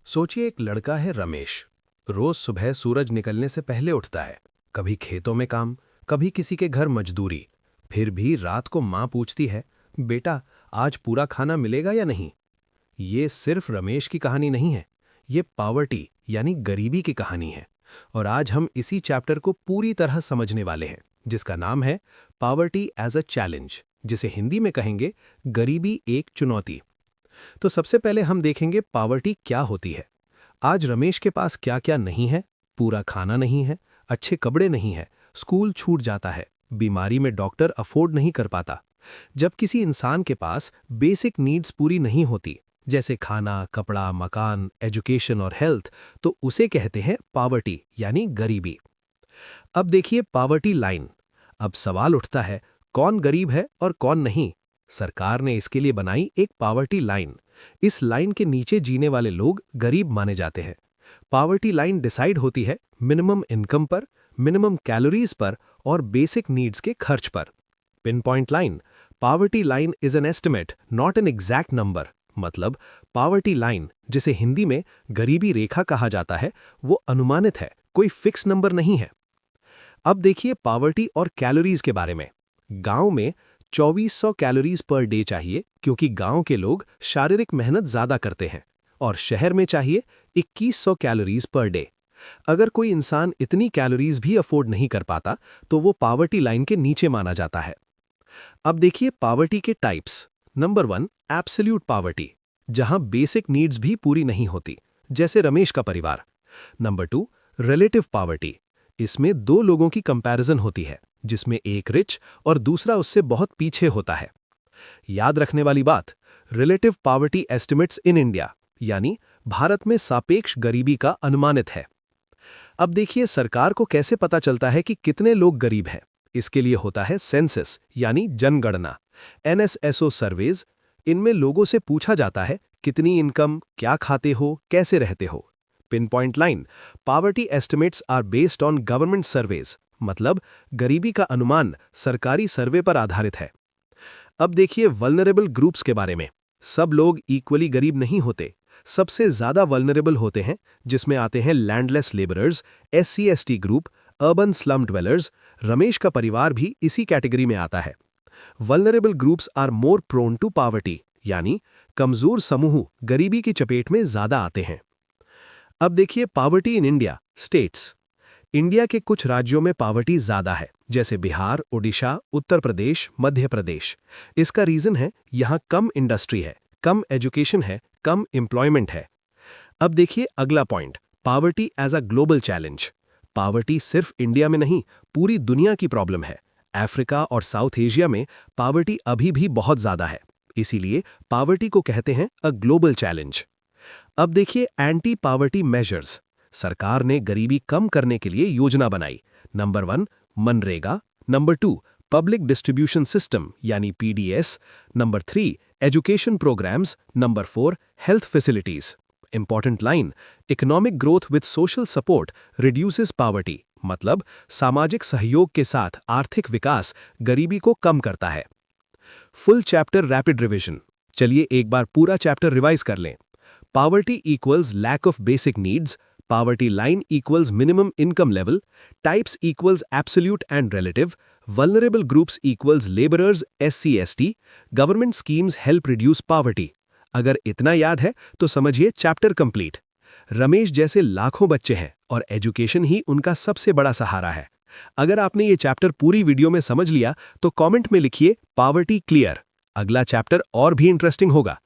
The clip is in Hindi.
सोचिए एक लड़का है रमेश। रोज सुबह सूरज निकलने से पहले उठता है। कभी खेतों में काम, कभी किसी के घर मजदूरी। फिर भी रात को माँ पूछती है, बेटा आज पूरा खाना मिलेगा या नहीं। ये सिर्फ रमेश की कहानी नहीं है, ये पावर्टी यानी गरीबी की कहानी है। और आज हम इसी चैप्टर को पूरी तरह समझने वाले हैं, जिसका नाम है पावर्टी एज अ चैलेंज, जिसे हिंदी में कहेंगे गरीबी एक चुनौती। तो सबसे पहले हम देखेंगे पावर्टी क्या होती है। आज रमेश के पास क्या क्या नहीं है। पूरा खाना नहीं है, अच्छे कपड़े नहीं है, स्कूल छूट जाता है, बीमारी में डॉक्टर अफोर्ड नहीं कर पाता। जब किसी इंसान के पास बेसिक नीड्स पूरी नहीं होती, जैसे खाना, कपड़ा, मकान, एजुकेशन और हेल्थ, तो उसे कहते हैं पावर्टी यानी गरीबी। अब देखिए पावर्टी लाइन। अब सवाल उठता है, कौन गरीब है और कौन नहीं। सरकार ने इसके लिए बनाई एक पावर्टी लाइन। इस लाइन के नीचे जीने वाले लोग गरीब माने जाते हैं। पावर्टी लाइन डिसाइड होती है मिनिमम इनकम पर, मिनिमम कैलोरीज पर और बेसिक नीड्स के खर्च पर। Pin point line. Poverty line is an estimate, not an exact number. मतलब पावर्टी लाइन, जिसे हिंदी में गरीबी रेखा कहा जाता है, वो अनुमानित है, कोई फिक्स नंबर नहीं है। अब देखिए पावर्टी और कैलोरीज के बारे में। गांव में 2400 कैलोरीज पर डे चाहिए, क्योंकि गांव के लोग शारीरिक मेहनत ज्यादा करते हैं। और शहर में चाहिए 2100 कैलोरीज पर डे। अगर कोई इंसान इतनी कैलोरीज भी अफोर्ड नहीं कर पाता, तो वो पावर्टी लाइन के नीचे माना जाता है। अब देखिए पावर्टी के टाइप्स। नंबर 1, एब्सोल्यूट पावर्टी, जहां बेसिक नीड्स भी पूरी नहीं होती, जैसे रमेश का परिवार। Number 2, relative poverty. इसमें दो लोगों की कंपैरिजन होती है, जिसमें एक रिच और दूसरा उससे बहुत पीछे होता है। याद रखने वाली बात, relative poverty estimates in India, यानी भारत में सापेक्ष गरीबी का अनुमानित है। अब देखिए सरकार को कैसे पता चलता है कि कितने लोग गरीब हैं। इसके लिए होता है सेंसस यानी जनगणना, NSSO सर्वेज। इनमें लोगों से पूछा जाता है कितनी इनकम, क्या खाते हो, कैसे रहते हो। Pin point line. Poverty estimates are based on government surveys, मतलब गरीबी का अनुमान सरकारी सर्वे पर आधारित है। अब देखिए वल्नरेबल ग्रुप्स के बारे में। सब लोग इक्वली गरीब नहीं होते। सबसे ज्यादा वल्नरेबल होते हैं, जिसमें आते हैं landless labourers, SC/ST group, urban slum dwellers. Ramesh का परिवार भी इसी कैटेगरी में आता है। Vulnerable groups are more prone to poverty, यानी कमजोर समूह गरीबी की चपेट में ज्यादा आते हैं। अब देखिए poverty in India, states. India के कुछ राज्यों में पावर्टी ज्यादा है, जैसे बिहार, ओडिशा, उत्तर प्रदेश, मध्य प्रदेश। इसका रीजन है यहाँ कम इंडस्ट्री है, कम एजुकेशन है, कम एम्प्लॉयमेंट है। अब देखिए अगला point, poverty as a global challenge. Poverty सिर्फ इंडिया में नहीं, पूरी दुनिया की प्रॉब्लम है। अफ्रीका और साउथ एशिया में पावर्टी अभी भी बहुत ज्यादा है। इसीलिए पावर्टी को कहते हैं अ ग्लोबल चैलेंज। अब देखिए एंटी पावर्टी मेजर्स। सरकार ने गरीबी कम करने के लिए योजना बनाई। Number 1, MNREGA. Number 2, public distribution system यानी PDS। Number 3, education programmes. Number 4, health facilities. Important line, economic growth with social support reduces poverty, मतलब सामाजिक सहयोग के साथ आर्थिक विकास गरीबी को कम करता है। Full chapter rapid revision. चलिए एक बार पूरा चैप्टर रिवाइज कर लें। Poverty equals lack of basic needs. Poverty line equals minimum income level. Types equals absolute and relative. Vulnerable groups equals laborers, SC/ST. Government schemes help reduce poverty. अगर इतना याद है तो समझिए चैप्टर कंप्लीट। रमेश जैसे लाखों बच्चे हैं और एजुकेशन ही उनका सबसे बड़ा सहारा है। अगर आपने ये चैप्टर पूरी वीडियो में समझ लिया तो कमेंट में लिखिए पावर्टी क्लियर। अगला चैप्टर और भी इंटरेस्टिंग होगा।